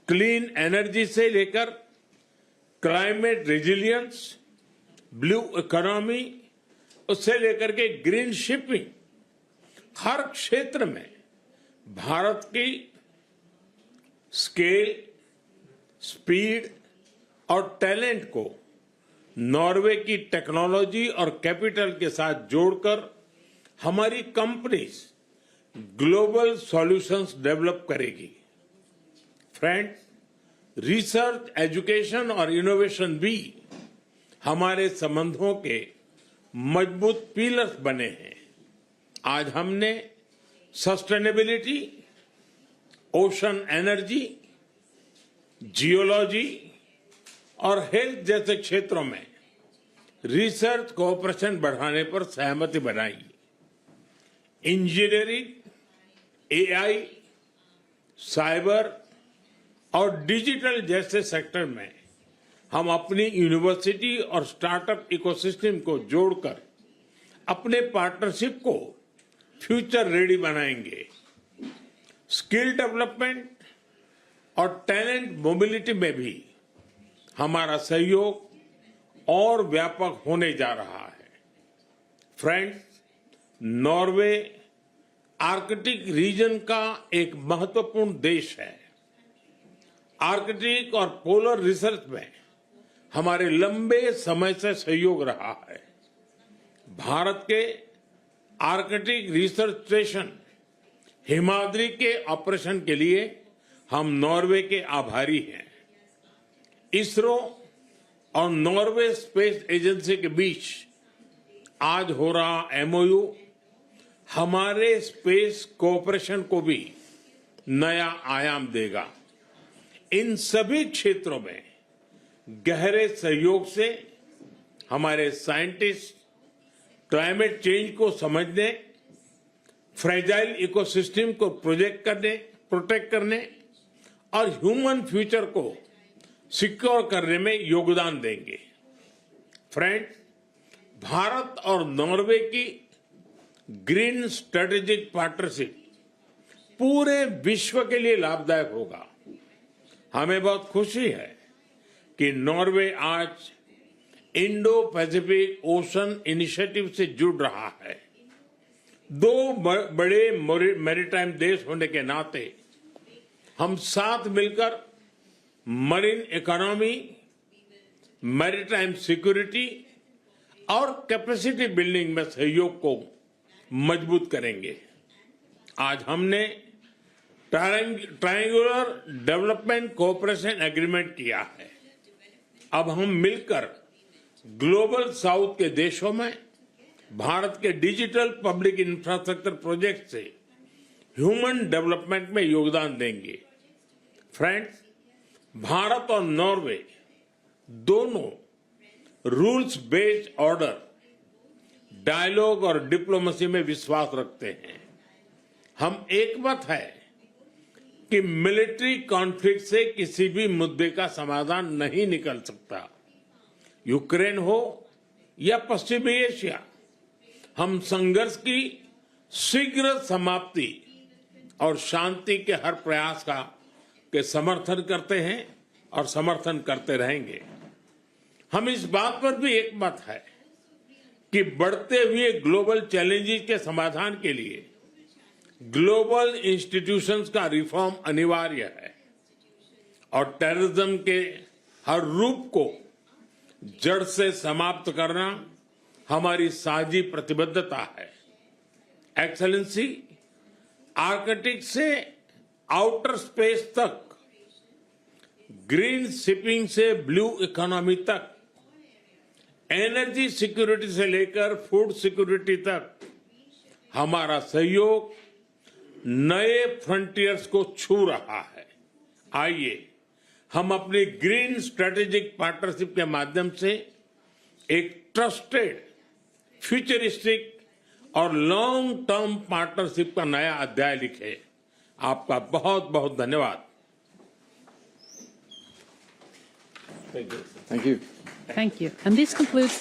Clean energy से लेकर climate resilience, blue economy, उससे लेकर के ग्रीन शिपिंग, हर क्षेत्र में भारत की स्केल, स्पीड और टैलेंट को नॉर्वे की टेक्नोलॉजी और कैपिटल के साथ जोड़कर हमारी कंपनीज ग्लोबल सॉल्यूशंस डेवलप करेगी। फ्रेंड्स, रिसर्च, एजुकेशन और इनोवेशन भी हमारे संबंधों के मजबूत पिलर्स बने हैं। आज हमने सस्टेनेबिलिटी, ओशन एनर्जी, जियोलॉजी और हेल्थ जैसे क्षेत्रों में रिसर्च कोऑपरेशन बढ़ाने पर सहमति बनाई। इंजीनियरिंग, एआई, साइबर और डिजिटल जैसे सेक्टर में हम अपनी यूनिवर्सिटी और स्टार्टअप इकोसिस्टम को जोड़कर अपने पार्टनरशिप को फ्यूचर रेडी बनाएंगे। स्किल डेवलपमेंट और टैलेंट मोबिलिटी में भी हमारा सहयोग और व्यापक होने जा रहा है। फ्रेंड्स, नॉर्वे आर्कटिक रीजन का एक महत्वपूर्ण देश है। आर्कटिक और पोलर रिसर्च में हमारे लंबे समय से सहयोग रहा है। भारत के आर्कटिक रिसर्च स्टेशन हिमाद्री के ऑपरेशन के लिए हम नॉर्वे के आभारी हैं। इसरो और नॉर्वे स्पेस एजेंसी के बीच आज हो रहा एमओयू हमारे स्पेस कोऑपरेशन को भी नया आयाम देगा। इन सभी क्षेत्रों में गहरे सहयोग से हमारे साइंटिस्ट क्लाइमेट चेंज को समझने, फ्रेजाइल इकोसिस्टम को प्रोटेक्ट करने और ह्यूमन फ्यूचर को सिक्योर करने में योगदान देंगे। फ्रेंड्स, भारत और नॉर्वे की ग्रीन स्ट्रेटेजिक पार्टनरशिप पूरे विश्व के लिए लाभदायक होगा। हमें बहुत खुशी है कि नॉर्वे आज इंडो पैसिफिक ओशन इनिशिएटिव से जुड़ रहा है। दो बड़े मैरीटाइम देश होने के नाते हम साथ मिलकर मरीन इकोनॉमी, मैरीटाइम सिक्योरिटी और कैपेसिटी बिल्डिंग में सहयोग को मजबूत करेंगे। आज हमने ट्रायंगुलर डेवलपमेंट कोऑपरेशन एग्रीमेंट किया है। अब हम मिलकर ग्लोबल साउथ के देशों में भारत के डिजिटल पब्लिक इंफ्रास्ट्रक्चर प्रोजेक्ट से ह्यूमन डेवलपमेंट में योगदान देंगे। फ्रेंड्स, भारत और नॉर्वे दोनों रूल्स बेस्ड ऑर्डर, डायलॉग और डिप्लोमेसी में विश्वास रखते हैं। हम एकमत है कि मिलिट्री कॉन्फ्लिक्ट से किसी भी मुद्दे का समाधान नहीं निकल सकता। यूक्रेन हो या पश्चिमी एशिया, हम संघर्ष की शीघ्र समाप्ति और शांति के हर प्रयास के समर्थन करते हैं और समर्थन करते रहेंगे। हम इस बात पर भी एकमत है कि बढ़ते हुए ग्लोबल चैलेंजेस के समाधान के लिए ग्लोबल इंस्टीट्यूशंस का रिफॉर्म अनिवार्य है और टेररिज्म के हर रूप को जड़ से समाप्त करना हमारी साझी प्रतिबद्धता है। एक्सेलेंसी, आर्कटिक से आउटर स्पेस तक, ग्रीन शिपिंग से ब्लू इकोनॉमी तक, एनर्जी सिक्योरिटी से लेकर फूड सिक्योरिटी तक हमारा सहयोग नए फ्रंटियर्स को छू रहा है। आइए हम अपनी ग्रीन स्ट्रेटेजिक पार्टनरशिप के माध्यम से एक ट्रस्टेड, फ्यूचरिस्टिक और लॉन्ग टर्म पार्टनरशिप का नया अध्याय लिखें। आपका बहुत बहुत धन्यवाद। Thank you. And this concludes